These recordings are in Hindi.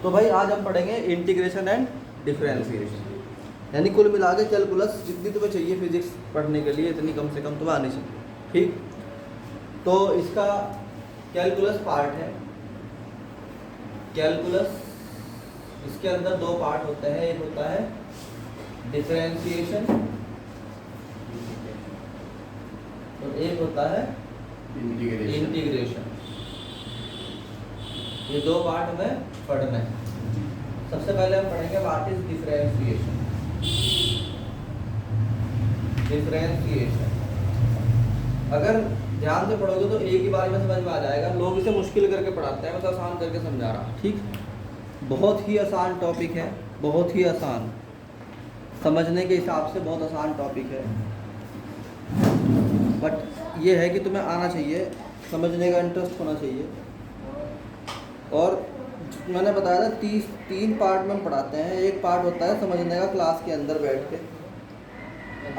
तो भाई आज हम पढ़ेंगे इंटीग्रेशन एंड डिफरेंशिएशन, यानी कुल मिला के कैलकुलस जितनी तुम्हें चाहिए फिजिक्स पढ़ने के लिए इतनी कम से कम तुम्हें आनी चाहिए। ठीक, तो इसका कैलकुलस पार्ट है। कैलकुलस इसके अंदर दो पार्ट होते हैं, एक होता है डिफरेंशिएशन और एक होता है इंटीग्रेशन। ये दो पार्ट हमें पढ़ना है। सबसे पहले हम पढ़ेंगे व्हाट इज डिफरेंशिएशन। डिफरेंशिएशन अगर ध्यान से पढ़ोगे तो एक ही बार में समझ में आ जाएगा। लोग इसे मुश्किल करके पढ़ाते हैं, मैं तो आसान करके समझा रहा हूँ। ठीक, बहुत ही आसान टॉपिक है, बहुत ही आसान, समझने के हिसाब से बहुत आसान टॉपिक है, बट ये है कि तुम्हें आना चाहिए, समझने का इंटरेस्ट होना चाहिए। और मैंने बताया था तीन पार्ट में हम पढ़ाते हैं। एक पार्ट होता है समझने का, क्लास के अंदर बैठ के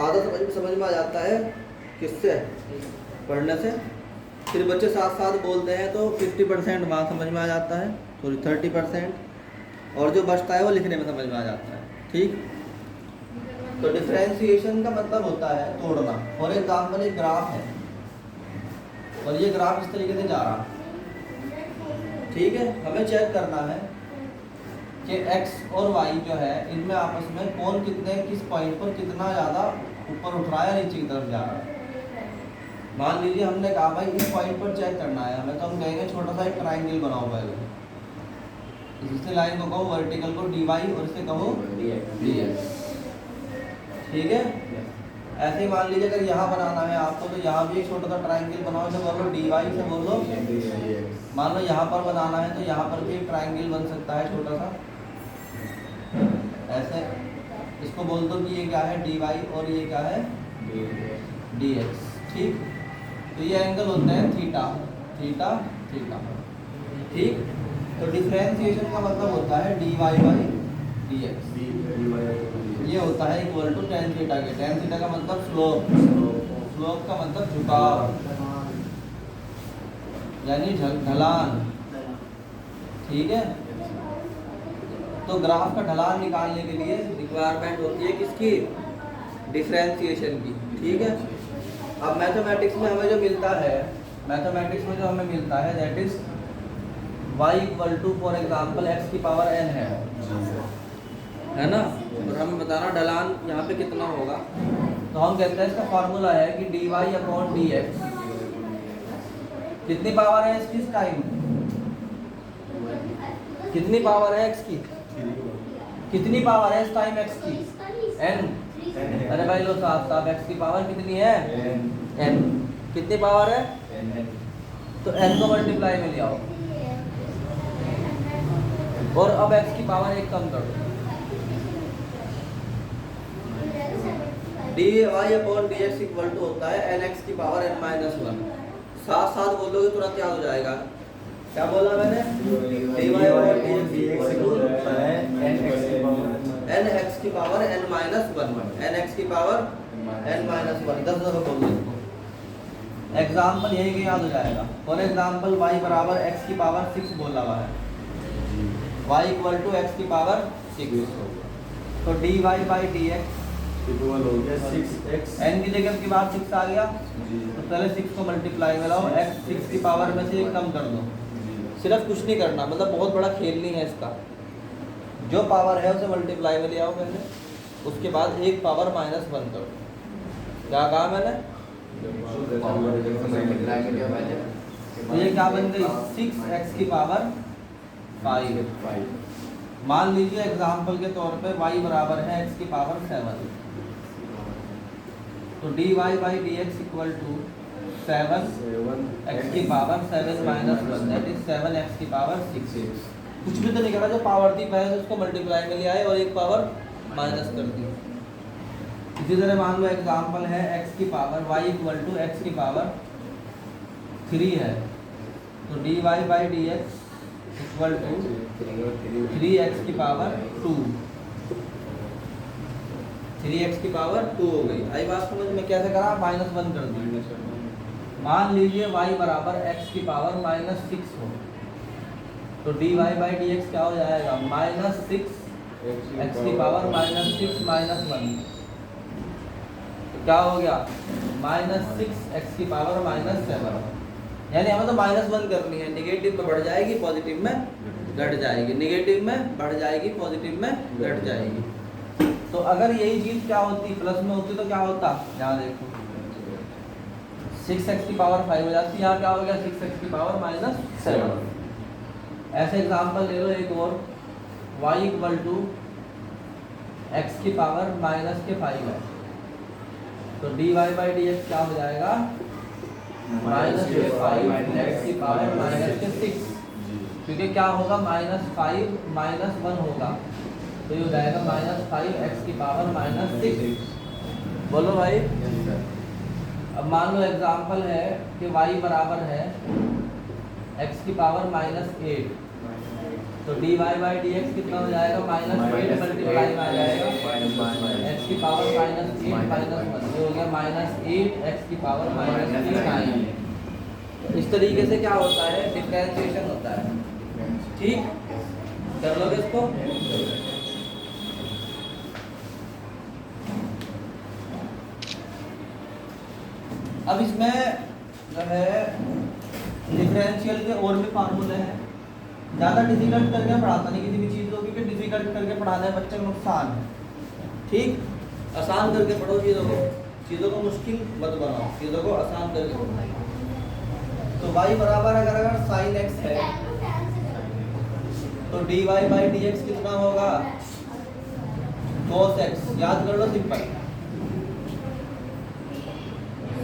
आधा समझ में आ जाता है, किससे? पढ़ने से। फिर बच्चे साथ साथ बोलते हैं तो 50% वहाँ समझ में आ जाता है, सॉरी 30%, और जो बचता है वो लिखने में समझ में आ जाता है। ठीक, तो डिफरेंशिएशन का मतलब होता है तोड़ना। फॉर एग्जाम्पल एक ग्राफ है और ये ग्राफ इस तरीके से जा रहा है। ठीक है, हमें चेक करना है कि x और y जो है इनमें आपस में कौन किस पॉइंट पर कितना ज़्यादा ऊपर उठ रहा है, नीचे की तरफ जा रहा है। मान लीजिए हमने कहा भाई इस पॉइंट पर चेक करना है हमें, तो हम कहेंगे छोटा सा एक ट्राइंगल बनाओ पहले। इसी लाइन को कहो वर्टिकल को dy और इसे कहो dx। ठीक है, ऐसे ही मान लीजिए अगर यहाँ बनाना है आपको, तो यहाँ भी एक छोटा सा ट्राइंगल बनाओ, इसे बोलो dy से बोलो। मान लो यहाँ पर बनाना है तो यहाँ पर भी एक ट्राइंगल बन सकता है छोटा सा, ऐसे। इसको बोल दो कि ये क्या है dy और ये क्या है dx। ठीक, तो ये एंगल होते हैं थीटा थीटा थीटा। ठीक, तो डिफरेंशिएशन का मतलब होता है dy बाई dx। ये होता है इक्वल टू tan थीटा के। tan थीटा का मतलब स्लोप, स्लोप का मतलब झुकाव यानी ढलान। ठीक है, तो ग्राफ का ढलान निकालने के लिए रिक्वायरमेंट होती है किसकी? डिफरेंशिएशन की। ठीक है, अब मैथमेटिक्स में हमें जो मिलता है, मैथमेटिक्स में जो हमें मिलता है that is y equal to for example x की पावर n है ना, और हमें बताना ढलान यहाँ पे कितना होगा। तो हम कहते हैं इसका फॉर्मूला है कि dy अपॉन dx कितनी पावर है इसकी इस टाइम, कितनी पावर है x की, कितनी पावर है इस टाइम x की? n। अरे भाई लो साहब साहब, x की पावर कितनी है? n। कितनी पावर है? तो n को मल्टीप्लाई में ले आओ और अब x की पावर एक कम कर दो। dy upon dx equal to होता है nx की पावर n माइनस 1। साथ साथ बोलोगे तुरंत याद हो जाएगा। क्या बोला मैंने? dy upon dx equal to nx की पावर n माइनस 1, nx की पावर n माइनस 1। 10 दफा बोल दो इसको, एग्जाम्पल यही कि याद हो जाएगा। फॉर एग्जाम्पल y बराबर x की पावर 6 बोला हुआ है, y इक्वल टू x की पावर 6, तो dy बाई dx इक्वल हो गया 6x। n की जगह की बार 6 आ गया, तो पहले 6 को मल्टीप्लाई में लाओ, x 6 की पावर में से कम कर दो। सिर्फ कुछ नहीं करना, मतलब बहुत बड़ा खेल नहीं है इसका। जो पावर है उसे मल्टीप्लाई में ले आओ पहले, उसके बाद एक पावर माइनस 1 करो। क्या कहा मैंने? तो ये क्या बन गई? 6x की पावर 5। मान लीजिए एग्जाम्पल के तौर पे y बराबर है x की पावर 7, तो dy by dx equal to 7 x की power 7 minus 1 that is 7x की पावर 6। कुछ भी तो नहीं करा, जो पावर थी पहले उसको मल्टीप्लाई में ले आए और एक पावर माइनस कर दी। इसी तरह मान लो एग्जाम्पल है x की power y equal to x की पावर 3 है, तो dy by dx equal to 3x की पावर 2। 3x की पावर 2 हो गई। आई बात समझ में? कैसे करा? माइनस 1 कर दी। मान लीजिए y बराबर x की पावर माइनस 6 हो, तो dy बाई dx क्या हो जाएगा, माइनस सिक्स एक्स की power minus six minus one, तो क्या हो गया माइनस सिक्स एक्स की पावर माइनस सेवन। यानी हमें तो माइनस वन करनी है, निगेटिव में बढ़ जाएगी पॉजिटिव में घट जाएगी, निगेटिव में बढ़ जाएगी पॉजिटिव में घट जाएगी। तो अगर यही चीज क्या होती प्लस में होती तो क्या होता, यहाँ देखो 6x की पावर 5 हो जाती, यहाँ क्या हो गया 6x की पावर माइनस 7। ऐसे एग्जांपल ले लो एक और, y इक्वल टू एक्स की पावर माइनस के 5 है, तो dy बाई dx क्या हो जाएगा माइनस के 5 एक्स की पावर माइनस के 6, क्योंकि क्या होगा माइनस 5 माइनस 1 होगा, तो ये हो जाएगा माइनस 5 एक्स की पावर माइनस 6। बोलो भाई। अब मान लो एग्जांपल है कि y बराबर है x की पावर माइनस 8, तो dy बाई dx कितना हो जाएगा माइनस 8 मल्टीप्लाई में आ जाएगा x की पावर माइनस 8 माइनस 1, ये हो गया माइनस 8 x की पावर माइनस 9। इस तरीके से क्या होता है डिफरेंशिएशन होता है। ठीक, कर लोगे इसको। अब इसमें जो है डिफरेंशियल के और भी फार्मूले हैं, ज़्यादा डिफिकल्ट करके पढ़ाता नहीं किसी भी चीज़ को, क्योंकि डिफिकल्ट करके पढ़ाने बच्चे को नुकसान है। ठीक, आसान करके पढ़ो चीज़ों को मुश्किल मत बनाओ, चीज़ों को आसान करके पढ़ो। तो y बराबर अगर साइन x है तो dy बाई dx कितना होगा cos x, याद कर लो सिंपल,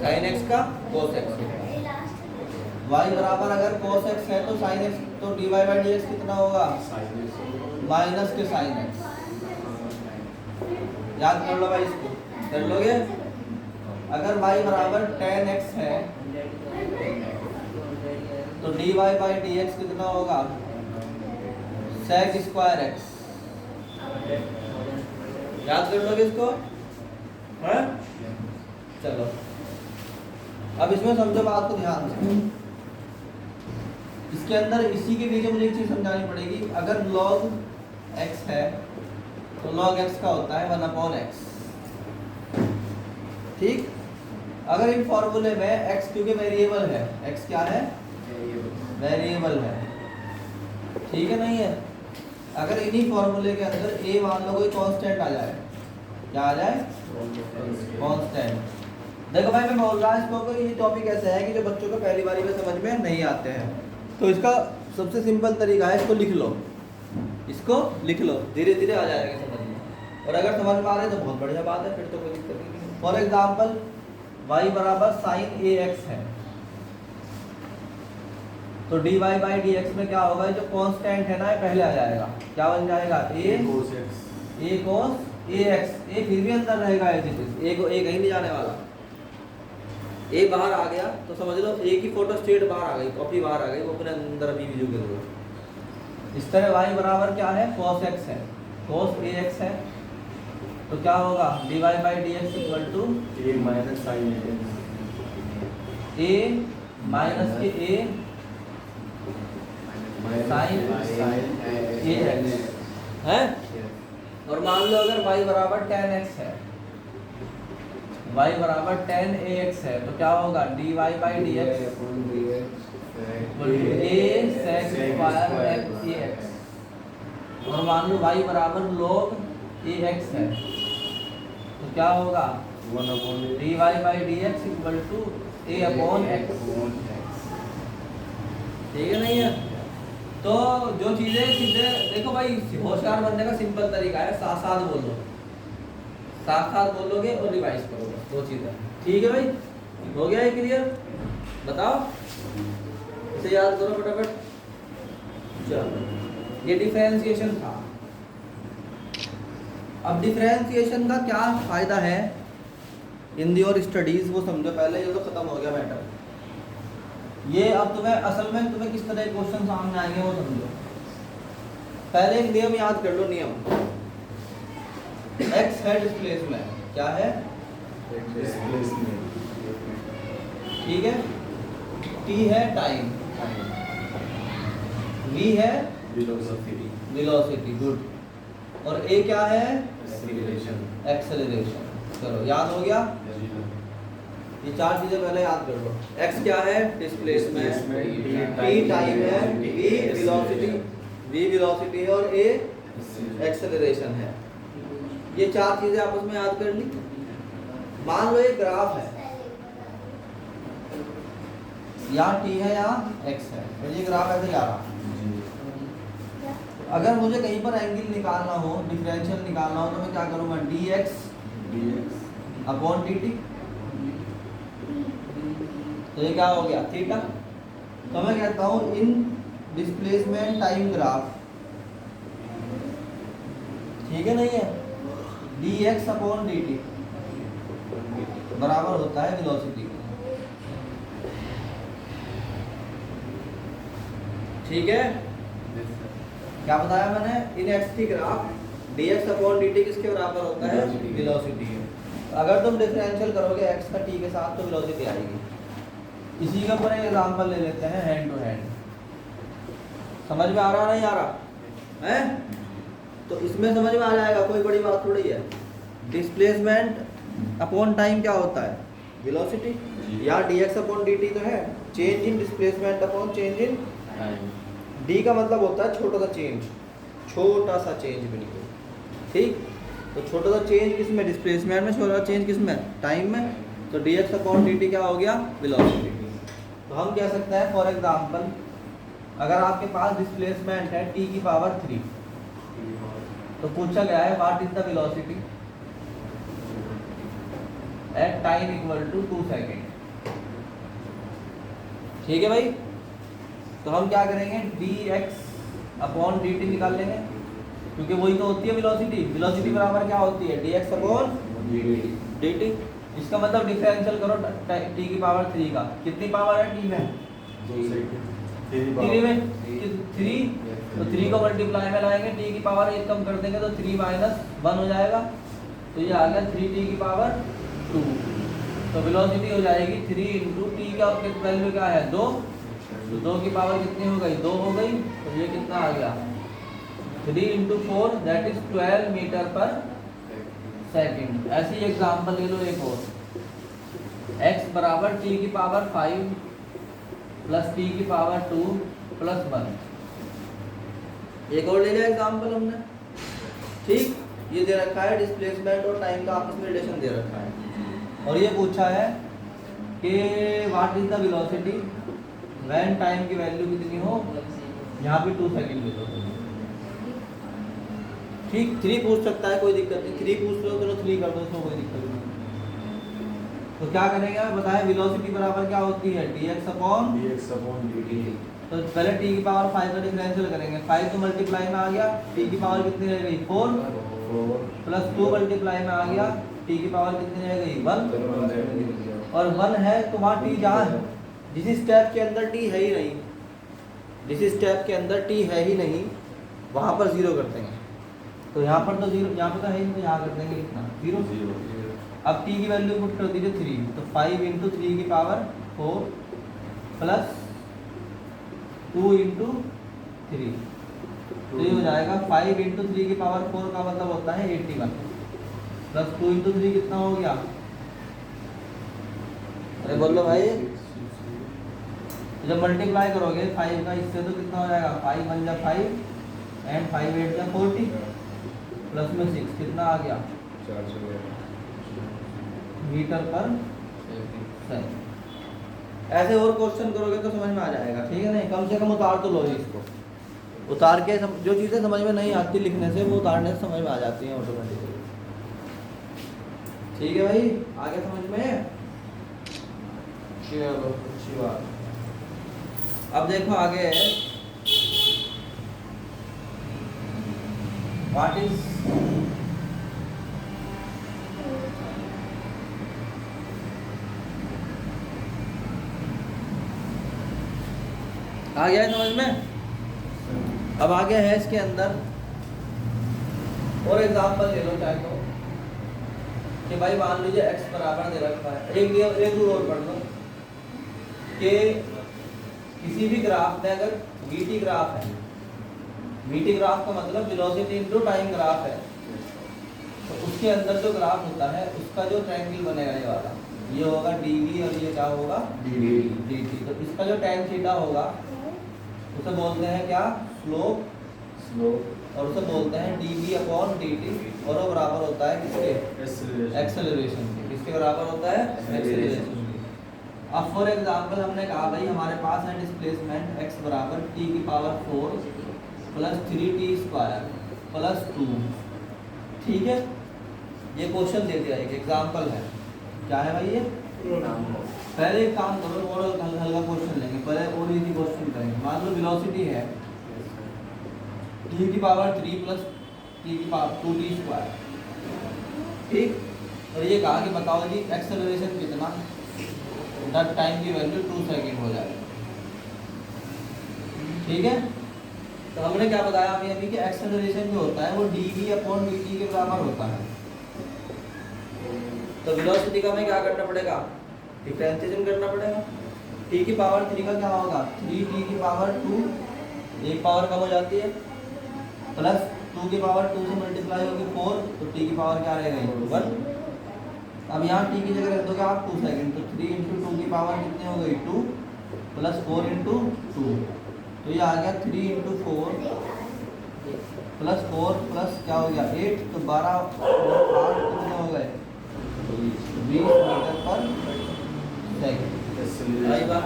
sin x का cos x। y बराबर अगर cos x है तो sin x, तो dy बाई dx कितना होगा माइनस के sin x। याद कर लो भाई, इसको कर लोगे। अगर y बराबर tan x है तो dy बाई dx कितना होगा sec स्क्वायर x। याद कर लोगे इसको, है? चलो अब इसमें समझो बात को ध्यान से। इसके अंदर इसी के पीछे मुझे एक चीज समझानी पड़ेगी। अगर log x है तो log x का होता है 1/x। ठीक, अगर इन फॉर्मूले में x क्योंकि वेरिएबल है, x क्या है वेरिएबल है, ठीक है नहीं है। अगर इन्हीं फॉर्मूले के अंदर a मान लो कोई कांस्टेंट आ जाए, क्या आ जाए कांस्टेंट। देखो भाई मैं बोल रहा इसको कि ये टॉपिक ऐसा है कि जो बच्चों को पहली बारी में समझ में नहीं आते हैं, तो इसका सबसे सिंपल तरीका है इसको लिख लो, इसको लिख लो, धीरे धीरे आ जाएगा समझ में। और अगर समझ में आ रहे तो बहुत बढ़िया बात है, फिर तो कोई दिक्कत नहीं। फॉर एग्जाम्पल y बराबर साइन ax है, तो dy बाई dx में क्या होगा, जो कांस्टेंट है ना ये पहले आ जाएगा, क्या बन जाएगा a cos ax। a फिर भी अंदर रहेगा, a को a कहीं नहीं जाने वाला, a बाहर आ गया तो समझ लो a की फोटो स्टेट बाहर आ गई, कॉपी बाहर आ गई, वो अपने अंदर अभी वीडियो के अंदर। इस तरह y बराबर क्या है cos x है, cos ax है, तो क्या होगा dy by dx equal to a minus sine a minus के a साइन ax है। और मान लो अगर y बराबर tan x है, y बराबर tan ax है, तो क्या होगा dy by dx a sec square ax। और मान लो y बराबर log ax है, तो क्या होगा dy by dx equal to a upon x। ठीक है नहीं है। तो जो चीज़ें सीधे देखो भाई, होशियार बनने का सिंपल तरीका है, साथ साथ बोलो, साथ साथ बोलोगे और रिवाइज करोगे, दो चीज़ें। ठीक है भाई, हो गया है क्लियर? बताओ, इसे याद करो फटाफट। चलो ये डिफरेंशिएशन था। अब डिफरेंशिएशन का क्या फ़ायदा है इन योर स्टडीज़ वो समझो पहले, ये तो ख़त्म हो गया मैटर। ये अब तुम्हें असल में तुम्हें किस तरह के क्वेश्चन सामने आएंगे वो समझो। पहले एक नियम याद कर लो, नियम x है डिस्प्लेसमेंट, क्या है ठीक है, t है टाइम, v है वेलोसिटी, वेलोसिटी, गुड। और a क्या है? एक्सीलरेशन। एक्सेलरेशन। चलो याद हो गया, ये चार चीजें पहले याद कर लो। x क्या है? डिस्प्लेसमेंट, t टाइम है, v वेलोसिटी है और a एक्सेलरेशन है। ये चार चीजें आपस में याद कर ली। मान लो एक ग्राफ है, यहाँ t है, यहाँ x है, और ये ग्राफ ऐसे जा रहा है। अगर मुझे कहीं पर एंगल निकालना हो, डिफरेंशियल निकालना हो, तो मैं क्या करूँगा? dx upon dt। तो ये क्या हो गया? थीटा। तो मैं कहता हूँ इन डिस्प्लेसमेंट टाइम ग्राफ, ठीक है नहीं है, dx अपॉन dt बराबर होता है वेलोसिटी। ठीक है, क्या बताया मैंने? In x t graph dx upon dt किसके बराबर होता है? वेलोसिटी है। अगर तुम डिफरेंशियल करोगे x का t के साथ तो वेलोसिटी आएगी। इसी के ऊपर एक एग्जांपल ले लेते हैं, हैंड टू हैंड। समझ में आ रहा नहीं आ रहा है? तो इसमें समझ में आ जाएगा, कोई बड़ी बात थोड़ी है। डिस्प्लेसमेंट अपॉन टाइम क्या होता है? वेलोसिटी। या dx अपॉन dt तो है change in displacement upon change in time. D का मतलब होता है छोटा सा चेंज, छोटा सा चेंज बिल्कुल। ठीक, तो छोटा सा चेंज किस में? डिस्प्लेसमेंट में। छोटा सा चेंज किस में? टाइम में। तो dx अपॉन dt क्या हो गया? वेलोसिटी। तो हम कह सकते हैं फॉर एग्जांपल, अगर आपके पास डिस्प्लेसमेंट है t की पावर 3, तो पूछा गया है what is the velocity at time equal to 2 second. ठीक है भाई, तो हम क्या करेंगे? dx अपॉन dt निकाल लेंगे, क्योंकि वही तो होती है वेलोसिटी। वेलोसिटी बराबर क्या होती है? dx upon dt। इसका मतलब डिफरेंशियल करो t की पावर 3 का। कितनी पावर है t में? 3 में 3, तो 3 को मल्टीप्लाई में लाएंगे, t की पावर 1 कम कर देंगे तो 3 माइनस 1 हो जाएगा। तो ये आ गया 3t की पावर 2। तो वेलोसिटी हो जाएगी 3 इंटू टी का वैल्यू क्या है? 2। तो 2 की पावर कितनी हो गई? 2 हो गई। तो ये कितना आ गया? 3 इंटू 4 दैट इज 12 मीटर पर सेकेंड। ऐसी एग्जाम्पल ले लो एक और, x बराबर t की पावर 5 प्लस t की पावर 2 प्लस 1। एक और ले लिया एग्जाम्पल हमने। ठीक, ये दे रखा है डिस्प्लेसमेंट और टाइम का आपस में रिलेशन दे रखा है, और ये पूछा है कि what is the velocity when time की वैल्यू कितनी हो, यहाँ पे 2 सेकंड ले लो। ठीक, 3 पूछ सकता है, कोई दिक्कत नहीं। 3 पूछ लो, चलो 3 कर दो, इसमें कोई दिक्कत नहीं। तो क्या करेंगे बताएं? वेलोसिटी बराबर क्या होती है? dx upon dt। तो पहले t की पावर 5 का डिफरेंशियल करेंगे। 5 तो मल्टीप्लाई में आ गया, t की पावर कितनी रह गई? 4 प्लस 2 मल्टीप्लाई में आ गया, t की पावर कितनी रह गई? 1। और 1 है तो वहाँ t जहाँ है, जिस स्टेप के अंदर t है ही नहीं, जिस स्टेप के अंदर t है ही नहीं, वहाँ पर 0 कर देंगे। तो यहाँ पर तो 0, यहाँ पर तो है ही, तो यहाँ कर देंगे कितना? 0। अब t की वैल्यू पुट कर दीजिए 3, तो 5 इंटू 3 की पावर 4 प्लस 2 इंटू 3, तो ये हो जाएगा 5 इंटू 3 की पावर 4 का मतलब होता है 81 प्लस 2 इंटू 3 कितना हो गया? अरे बोलो भाई, तो जब मल्टीप्लाई करोगे 5 का इससे तो कितना हो जाएगा? 5 1 जा 5 एंड 5 8 जा 40 प्लस में 6 कितना आ गया? मीटर पर सेकंड। ऐसे और क्वेश्चन करोगे तो समझ में आ जाएगा, ठीक है नहीं? कम से कम उतार तो लो इसको, उतार के जो चीज़ें समझ में नहीं आती लिखने से, वो उतारने से समझ में आ जाती हैं ऑटोमेटिकली। ठीक है भाई, आगे समझ में? चलो अच्छी बात। अब देखो आगे, व्हाट इज आ गया है समझ में? अब आगे है इसके अंदर और एग्जांपल ले लो चाहे तो, कि भाई मान लीजिए x बराबर दे रखा है। एक रूल और पढ़ लो कि किसी भी ग्राफ में अगर dt ग्राफ है VT ग्राफ का मतलब वेलोसिटी इनटू टाइम ग्राफ है। तो उसके अंदर जो ग्राफ होता है उसका जो ट्रायंगल बनेगा ये वाला, ये होगा dv और ये क्या होगा dt। तो इसका जो tan थीटा होगा उसे बोलते हैं क्या, स्लोप, और उसे बोलते हैं dv अपॉन dt, और वो बराबर होता है किसके, एक्सेलरेशन के। किसके बराबर होता है, एक्सेलरेशन के। अब फॉर एग्जांपल हमने कहा भाई हमारे पास है डिस्प्लेसमेंट x बराबर t की power 4 plus 3t square plus 2, ठीक है। ये क्वेश्चन दे दिया, एक एग्जांपल है, क्या है भाई ये। पहले एक काम करो, और हल्का क्वेश्चन लेंगे, पहले और इजी क्वेश्चन करेंगे। मान लो वेलोसिटी है t की पावर 3 प्लस t की पावर 2t स्क्वायर, ठीक। और ये कहा कि बताओ जी एक्सेलरेशन कितना, दैट टाइम की वैल्यू 2 सेकंड हो जाएगा, ठीक है। तो हमने क्या बताया अभी कि एक्सेलरेशन जो होता है वो dv अपॉन dt के बराबर होता है। तो वेलोसिटी का हमें क्या करना पड़ेगा, डिफरेंशिएशन करना पड़ेगा। t की पावर 3 का क्या होगा, 3t की पावर 2, एक पावर कम हो जाती है, प्लस 2 की पावर 2 से मल्टीप्लाई होगी 4, तो t की पावर क्या रहेगा 1। अब यहाँ t की जगह रख दोगे आप 2 सेकंड, तो 3 इंटू 2 की पावर कितनी हो गई 2 प्लस 4 इंटू 2, तो ये आ गया 3 इंटू 4 प्लस 4 प्लस क्या हो गया 8, तो 12 और 8 कितने हो गए 20 मीटर पर सेकंड। आई बात,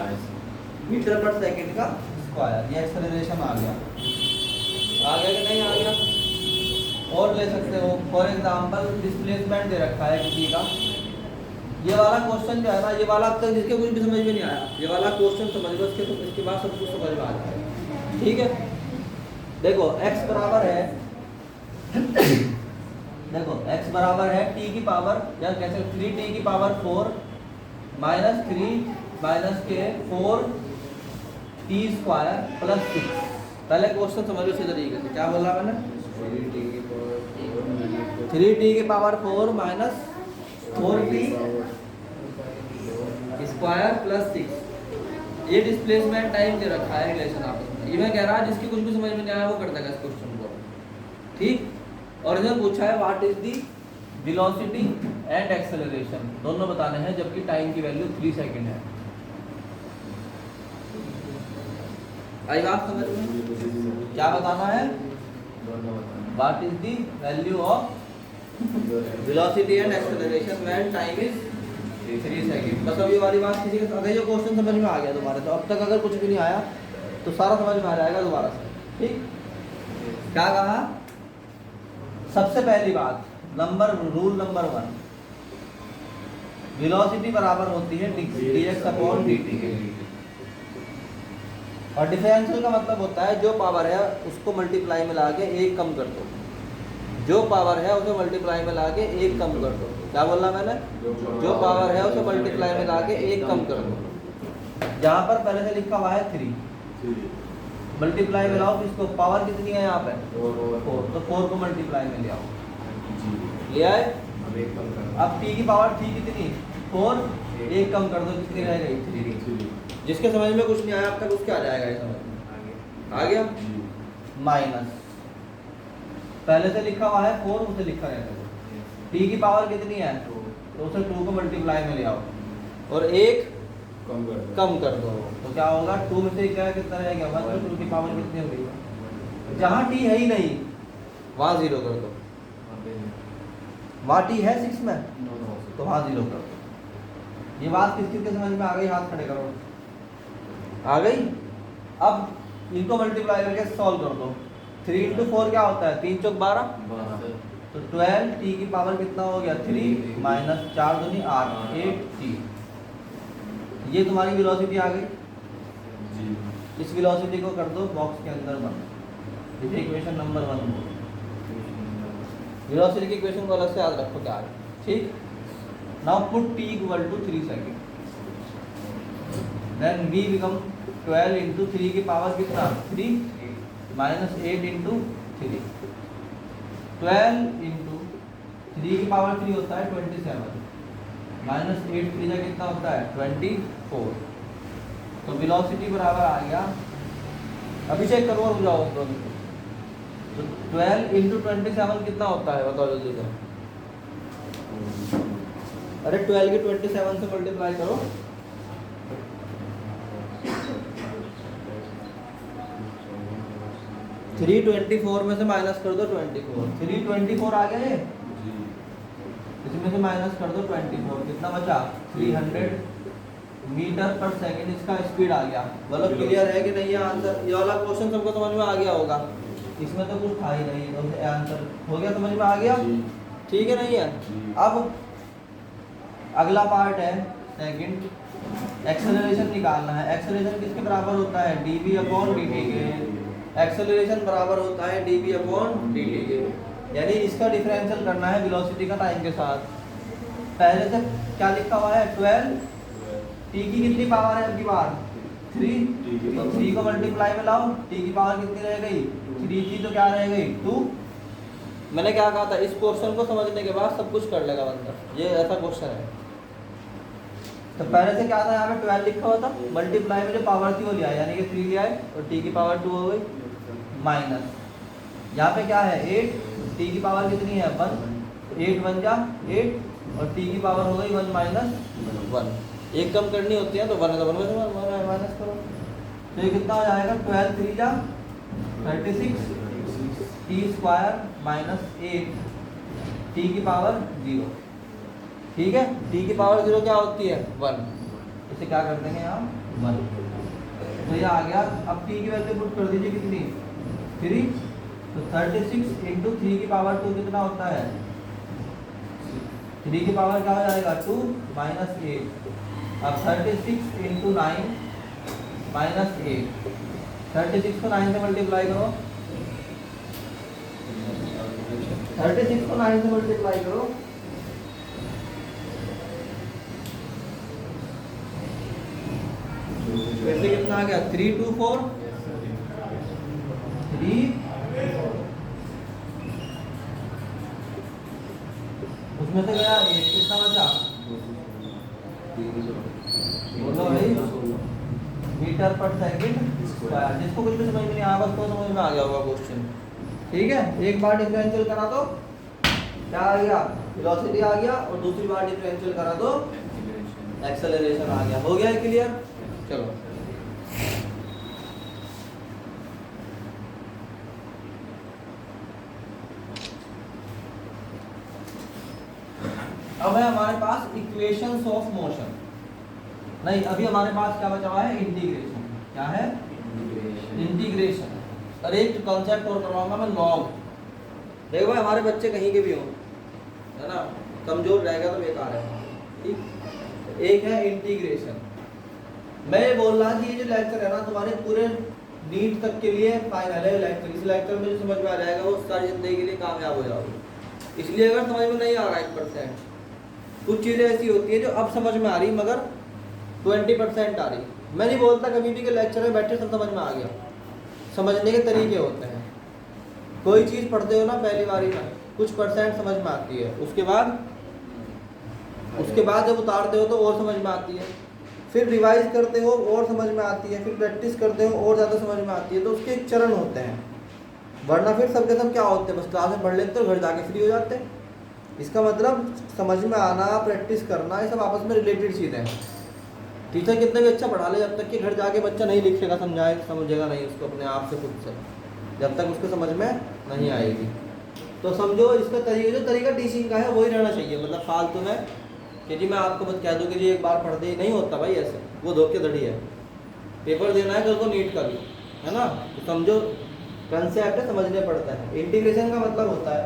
मीटर पर सेकंड का स्क्वायर, ये एक्सेलरेशन आ गया कि नहीं आ गया। और ले सकते हो, फॉर एग्जांपल डिस्प्लेसमेंट दे रखा है किसी का। ये वाला क्वेश्चन जो है ना, ये वाला अब तक जिसके कुछ भी समझ में नहीं आया, ये वाला क्वेश्चन समझ लो, इसके बाद सब कुछ समझ में आ जाएगा, ठीक है। देखो x बराबर है देखो x बराबर है t की पावर, या कैसे 3t की पावर 4 माइनस 3 माइनस के 4t स्क्वायर प्लस 6। पहले क्वेश्चन समझ लो इसी तरीके से, क्या बोला मैंने, 3t की power 4 minus 4t square plus 6। ये डिस्प्लेसमेंट टाइम दे रखा है रिलेशन आपस में। ये मैं कह रहा जिसकी कुछ भी समझ में नहीं आया वो कर देगा इस क्वेश्चन को, ठीक। और इसमें पूछा है what is the velocity and acceleration, दोनों बताने हैं, जबकि टाइम की वैल्यू 3 सेकंड है। आई बात समझ में, क्या बताना है, what is the value of velocity and acceleration when time is 3 second. बस अब ये वाली बात किसी के, अगर ये क्वेश्चन समझ में आ गया तुम्हारे, तो अब तक अगर कुछ भी नहीं आया तो सारा समझ में आ जाएगा दोबारा से, ठीक। क्या कहा, सबसे पहली बात, रूल नंबर 1, वेलोसिटी बराबर होती है dx अपॉन dt के। और डिफरेंशियल का मतलब होता है जो पावर है उसको मल्टीप्लाई में ला के एक कम कर दो, जो पावर है उसे मल्टीप्लाई में ला के एक कम कर दो। क्या बोला मैंने, जो पावर है उसे मल्टीप्लाई में ला के एक कम कर दो। जहाँ पर पहले से लिखा हुआ है 3, मल्टीप्लाई में लाओ, इसको पावर कितनी है यहाँ पे 4, तो 4 को मल्टीप्लाई में ले आओ, ले आए। अब t की पावर थी कितनी 4, एक कम कर दो, कितनी रह गई 3। जिसके समझ में कुछ नहीं आया अब तक उसके आ जाएगा ये समझ में, आ गया। माइनस पहले से लिखा हुआ है 4, उसे लिखा है t की पावर कितनी है, तो उसे 2 को मल्टीप्लाई में ले आओ और एक कम कर दो, तो क्या होगा 2 में से क्या कितना रहेगा 1, तो 2 की पावर कितनी हो गई। जहाँ t है ही नहीं वहाँ 0 कर दो, वहाँ t है 6 में तो वहाँ 0 कर दो। ये बात किस किसके समझ में आ गई, हाथ खड़े करो, आ गई। अब इनको मल्टीप्लाई करके सॉल्व कर दो, 3 इंटू 4 क्या होता है 3 चौक 12, तो 12 t की पावर कितना हो गया 3 माइनस 4 दूनी 8, 8t। ये तुम्हारी वेलोसिटी आ गई। इस वेलोसिटी को कर दो बॉक्स के अंदर बंद, इसे इक्वेशन नंबर 1 बोलो। वेलोसिटी की इक्वेशन को अलग से याद रखो क्या है, ठीक। Now put t equal to 3 second, then v become 12 into 3 की पावर कितना 3 माइनस 8 इंटू 3, 12 इंटू 3 की पावर 3 होता है 27 माइनस 8 3 का कितना होता है 24। तो वेलोसिटी बराबर आ गया, अभी चेक करो और बुझाओ दोनों को, तो 12 इंटू 27 कितना होता है बताओ जल्दी से। अरे 12 की 27 से मल्टीप्लाई करो। 324 में से माइनस कर दो 24, 324 आ गया ये, इसमें से माइनस कर दो 24, कितना बचा 300 मीटर पर सेकंड इसका स्पीड आ गया। मतलब क्लियर है कि नहीं है आंसर? ये वाला क्वेश्चन सबको समझ में आ गया होगा, इसमें तो कुछ था ही नहीं, तो आंसर हो गया, समझ में आ गया, ठीक है नहीं है? अब अगला पार्ट है सेकंड, एक्सेलरेशन निकालना है। एक्सेलरेशन किसके बराबर होता है? dv/dt के। एक्सेलरेशन बराबर होता है dv/dt के, यानी इसका डिफरेंशियल करना है वेलोसिटी का टाइम के साथ। पहले से क्या लिखा हुआ है 12, टी की कितनी पावर है अब की बार 3, तो 3 को मल्टीप्लाई में लाओ, टी की पावर कितनी रह गई 3 तो क्या रह गई 2। मैंने क्या कहा था, इस क्वेश्चन को समझने के बाद सब कुछ कर लेगा बंदा, ये ऐसा क्वेश्चन है। तो पहले से क्या था, यहाँ पे 12 लिखा हुआ था, मल्टीप्लाई में जो पावर थी वो लिया, यानी कि 3 लिया है और टी की पावर 2 हो गई, माइनस यहाँ पे क्या है 8, टी की पावर कितनी है 1, 8 1 जा 8 और टी की पावर हो गई 1 माइनस 1। एक कम करनी होती है तो 1 में से माइनस करो, तो ये कितना हो जाएगा 12 3 जा 36, टी स्क्वायर माइनस 8 टी की पावर 0। ठीक है, टी की पावर 0 क्या होती है 1, इसे क्या कर देंगे यहाँ 1, तो ये आ गया। अब टी की वैल्यू पुट कर दीजिए कितनी 3, तो 36 इंटू 3 की पावर 2 कितना होता है 3 की पावर क्या हो जाएगा 2 माइनस 8। अब 36 इंटू 9 माइनस 8, 36 को 9 से मल्टीप्लाई करो, 36 को 9 से मल्टीप्लाई करो, वैसे कितना आ गया 3 2 4 3, उसमें से गया 8, कितना बचा बोलो भाई मीटर पर सेकंड स्क्वायर। जिसको कुछ भी समझ में नहीं आया बस तो समझ में आ गया होगा क्वेश्चन। ठीक है, एक बार डिफरेंशियल करा दो क्या आ गया वेलोसिटी आ गया, और दूसरी बार डिफरेंशियल करा दो एक्सेलरेशन आ गया। हो गया क्लियर? चलो अब है हमारे पास इक्वेशंस ऑफ मोशन। नहीं, अभी हमारे पास क्या बचा हुआ है इंटीग्रेशन। क्या है इंटीग्रेशन। और एक कॉन्सेप्ट और करवाऊंगा मैं लॉग। देखो भाई हमारे बच्चे कहीं के भी हो है ना, कमजोर रहेगा तो बेकार है। ठीक, एक है इंटीग्रेशन। मैं ये बोल रहा कि ये जो लेक्चर है ना तुम्हारे पूरे नीट तक के लिए फाइनल है लेक्चर। इस लेक्चर में जो समझ में आ जाएगा वो सारी जिंदगी के लिए कामयाब हो जाओगे। इसलिए अगर समझ में नहीं आ रहा 1%, कुछ चीज़ें ऐसी होती है जो अब समझ में आ रही मगर 20% आ रही। मैं नहीं बोलता कभी भी कि लेक्चर में बैठे सब समझ में आ गया, समझने के तरीके होते हैं। कोई चीज़ पढ़ते हो ना पहली बारी में कुछ परसेंट समझ में आती है, उसके बाद जब उतारते हो तो और समझ में आती है, फिर रिवाइज करते हो और समझ में आती है, फिर प्रैक्टिस करते हो और ज़्यादा समझ में आती है। तो उसके एक चरण होते हैं, वरना फिर सबके सब क्या होते हैं बस क्लास में पढ़ लेते हो घर जाके फ्री हो जाते हैं। इसका मतलब समझ में आना, प्रैक्टिस करना, ये सब आपस में रिलेटेड चीज़ें हैं। टीचर कितना भी अच्छा पढ़ा ले, जब तक कि घर जाके बच्चा नहीं लिखेगा समझेगा नहीं उसको अपने आप से खुद से, जब तक उसको समझ में नहीं आएगी। तो समझो इसका तरीका टीचिंग का है वही रहना चाहिए। मतलब फालतू में कि जी मैं आपको बस कह दूँ कि जी एक बार पढ़ दे, नहीं होता भाई ऐसे, वो धोखेधड़ी है। पेपर देना है कल को नीट का भी, है ना, तो समझो कंसेप्ट है, समझने पड़ता है। इंटीग्रेशन का मतलब होता है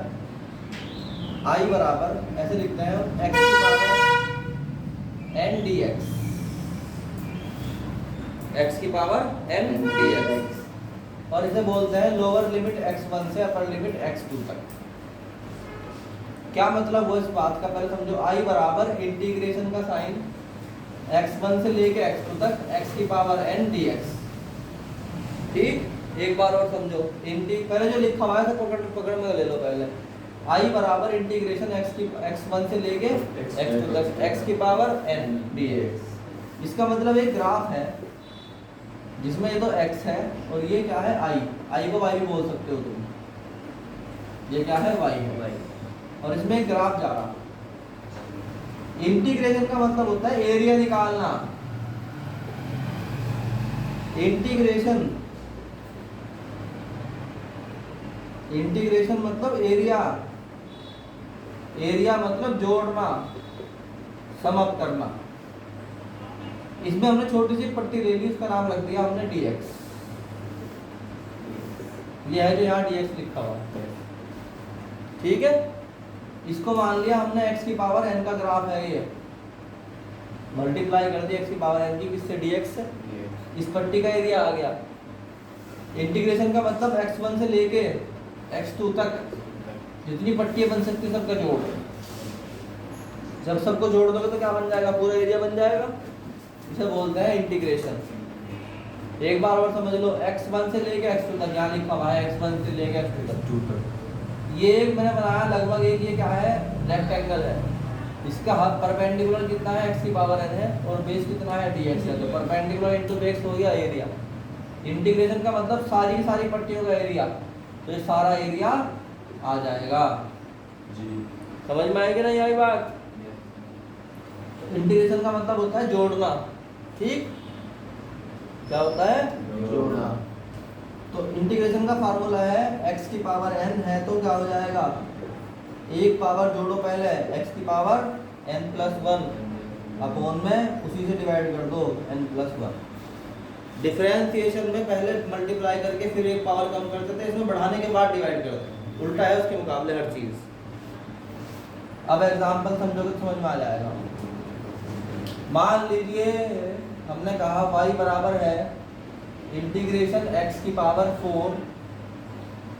आई बराबर ऐसे लिखते हैं एक्स की power n d x, x की पावर एन डी एक्स, और इसे बोलते हैं लोअर लिमिट x1 से अपर लिमिट x2 तक। क्या मतलब वो इस बात का, पहले समझो आई बराबर इंटीग्रेशन का साइन x1 से लेके x2 तक x की पावर n dx। ठीक, एक बार और समझो, पहले जो लिखा हुआ है पकड़ में ले लो। पहले आई बराबर इंटीग्रेशन x1 से लेके x2 तक x की पावर n dx। इसका मतलब एक ग्राफ है जिसमें ये तो x है और ये क्या है i को y भी बोल सकते हो तुम। ये क्या है y है, और इसमें एक ग्राफ जा रहा। इंटीग्रेशन का मतलब होता है एरिया निकालना। इंटीग्रेशन मतलब एरिया, एरिया मतलब जोड़ना, सम अप करना। इसमें हमने छोटी सी पट्टी ले ली, इसका नाम रख दिया हमने dx। ये है जो यहाँ dx लिखा हुआ है, ठीक है। इसको मान लिया हमने x की पावर n का ग्राफ है, ये मल्टीप्लाई कर दिया x की पावर n की किससे, dx से। इस पट्टी का एरिया आ गया। इंटीग्रेशन का मतलब x1 से लेके x2 तक जितनी पट्टियां बन सकती है सबका जोड़। जब सबको जोड़ दोगे तो क्या बन जाएगा, पूरा एरिया बन जाएगा। इसे बोलते हैं इंटीग्रेशन। एक बार और समझ लो, x1 से लेके x2 तक, यहाँ लिखा हुआ है x1 से लेके x2 तक। ये एक मैंने बनाया लगभग एक, ये क्या है, रेक्टेंगल है। इसका हाथ परपेंडिकुलर कितना है, x की पावर n है, और बेस कितना है, dx है। तो परपेंडिकुलर इंटू बेस हो गया एरिया। इंटीग्रेशन का मतलब सारी सारी पट्टियों का एरिया, तो ये सारा एरिया आ जाएगा जी। समझ में आएगी नहीं आई बात। इंटीग्रेशन का मतलब होता है जोड़ना, ठीक। क्या होता है, जोड़ना। तो इंटीग्रेशन का फार्मूला है x की पावर n है तो क्या हो जाएगा, एक पावर जोड़ो पहले x की पावर n प्लस 1 अपॉन में उसी से डिवाइड कर दो n प्लस 1। डिफरेंशिएशन में पहले मल्टीप्लाई करके फिर एक पावर कम करते थे, इसमें बढ़ाने के बाद डिवाइड करते हैं, उल्टा है उसके मुकाबले हर चीज। अब एग्जांपल समझोगे तो समझ में आ जाएगा। मान लीजिए हमने कहा y बराबर है इंटीग्रेशन x की पावर 4,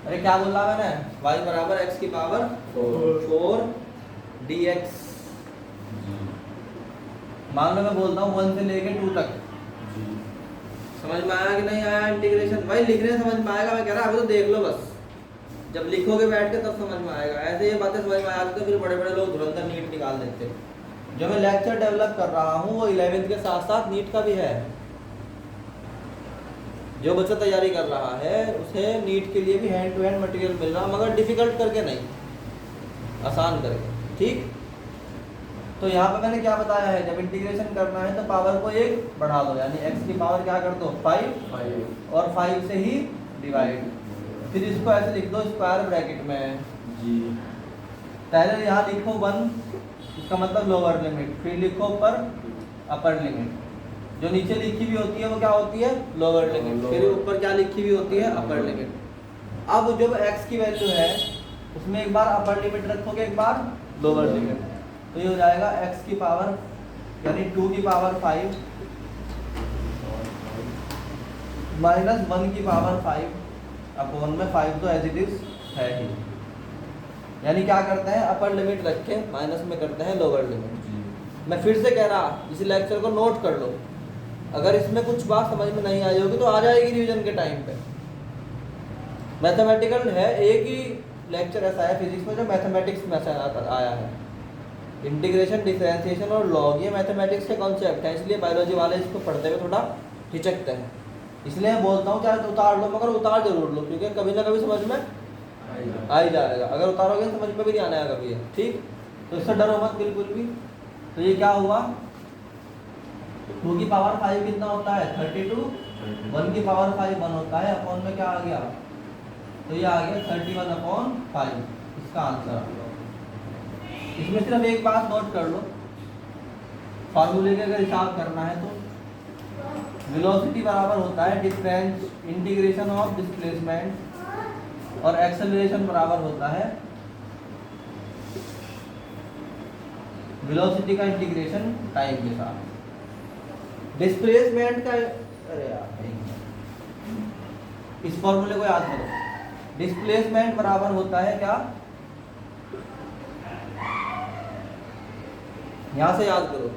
अरे क्या बोला मैंने, y बराबर x की पावर 4 dx। मान लो मैं बोलता हूँ 1 से लेके 2 तक। समझ में आया कि नहीं आया इंटीग्रेशन, भाई लिखने समझ में आएगा, मैं कह रहा अभी तो देख लो बस, जब लिखोगे बैठ के तब समझ में आएगा। ऐसे ये बातें समझ में आ जाती तो फिर बड़े बड़े लोग धुरंधर नीट निकाल देते। जो मैं लेक्चर डेवलप कर रहा हूँ वो 11th के साथ साथ नीट का भी है। जो बच्चा तैयारी कर रहा है उसे नीट के लिए भी हैंड टू हैंड मटेरियल मिल रहा, मगर डिफिकल्ट करके नहीं, आसान करके, ठीक। तो यहाँ पे मैंने क्या बताया है, जब इंटीग्रेशन करना है तो पावर को एक बढ़ा दो, यानी x की पावर क्या कर दो 5 और 5 से ही डिवाइड। फिर इसको ऐसे लिख दो स्क्वायर ब्रैकेट में जी। पहले यहाँ लिखो 1, इसका मतलब लोअर लिमिट, फिर लिखो ऊपर अपर लिमिट। जो नीचे लिखी हुई होती है वो क्या होती है, लोअर लिमिट, फिर ऊपर क्या लिखी हुई होती है, अपर लिमिट। अब जब x की वैल्यू है उसमें एक बार अपर लिमिट रखोगे, एक बार लोअर लिमिट, तो ये हो जाएगा x की पावर यानी 2 की पावर 5 माइनस 1 की पावर 5 अपॉन में 5 तो एज इट इज है ही। यानी क्या करते हैं, अपर लिमिट रख के माइनस में करते हैं लोअर लिमिट। मैं फिर से कह रहा, इस लेक्चर को नोट कर लो, अगर इसमें कुछ बात समझ में नहीं आई होगी तो आ जाएगी रिवीजन के टाइम पे। मैथमेटिकल है, एक ही लेक्चर ऐसा है फिजिक्स में जो मैथमेटिक्स में आया है। इंटीग्रेशन, डिफरेंशिएशन और लॉग, ये मैथमेटिक्स के कॉन्सेप्ट हैं, इसलिए बायोलॉजी वाले इसको पढ़ते हुए थोड़ा हिचकते हैं। इसलिए मैं बोलता हूँ चाहे उतार लो, मगर उतार जरूर लो, क्योंकि कभी ना कभी समझ में आ ही जाएगा। अगर उतारोगे तो समझ में भी नहीं आने आएगा कभी, ठीक। तो इससे डरो मत बिल्कुल भी। तो ये क्या हुआ, 2 की पावर 5 कितना होता है 32, 1 की पावर 5 1 होता है, अपॉन में क्या आ गया, तो ये आ गया 31/5, इसका आंसर आ गया। इसमें सिर्फ एक बात नोट कर लो, फार्मूले के अगर हिसाब करना है तो वेलोसिटी बराबर होता है डिफरेंस इंटीग्रेशन ऑफ डिस्प्लेसमेंट, और एक्सेलरेशन बराबर होता है वेलोसिटी का इंटीग्रेशन टाइम के साथ। डिस्प्लेसमेंट का, अरे यार इस फॉर्मूले को याद करो, डिस्प्लेसमेंट बराबर होता है क्या, यहां से याद करो,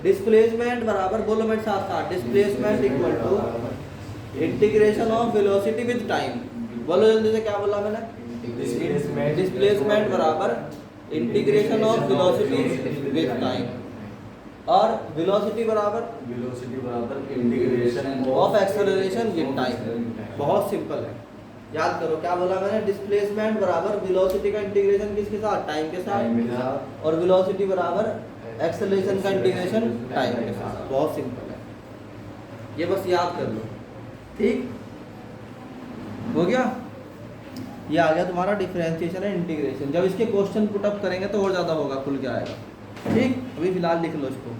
डिस्प्लेसमेंट बराबर, बोलो मेरे साथ साथ, displacement equal to integration of velocity with time. बोलो जल्दी से, क्या बोला मैंने, डिस्प्लेसमेंट बराबर integration of velocity with time, और वेलोसिटी बराबर integration of acceleration with time. बहुत सिंपल है, याद करो क्या बोला मैंने, डिस्प्लेसमेंट बराबर वेलोसिटी का इंटीग्रेशन किसके साथ, टाइम के टाइम के साथ, साथ और वेलोसिटी बराबर एक्सेलरेशन का इंटीग्रेशन टाइम के साथ। बहुत सिंपल है, ये बस याद कर लो। ठीक हो गया, ये आ गया तुम्हारा डिफरेंशिएशन एंड इंटीग्रेशन। जब इसके क्वेश्चन पुट अप करेंगे तो और ज़्यादा होगा, खुल के आएगा। ठीक, अभी फिलहाल लिख लो इसको।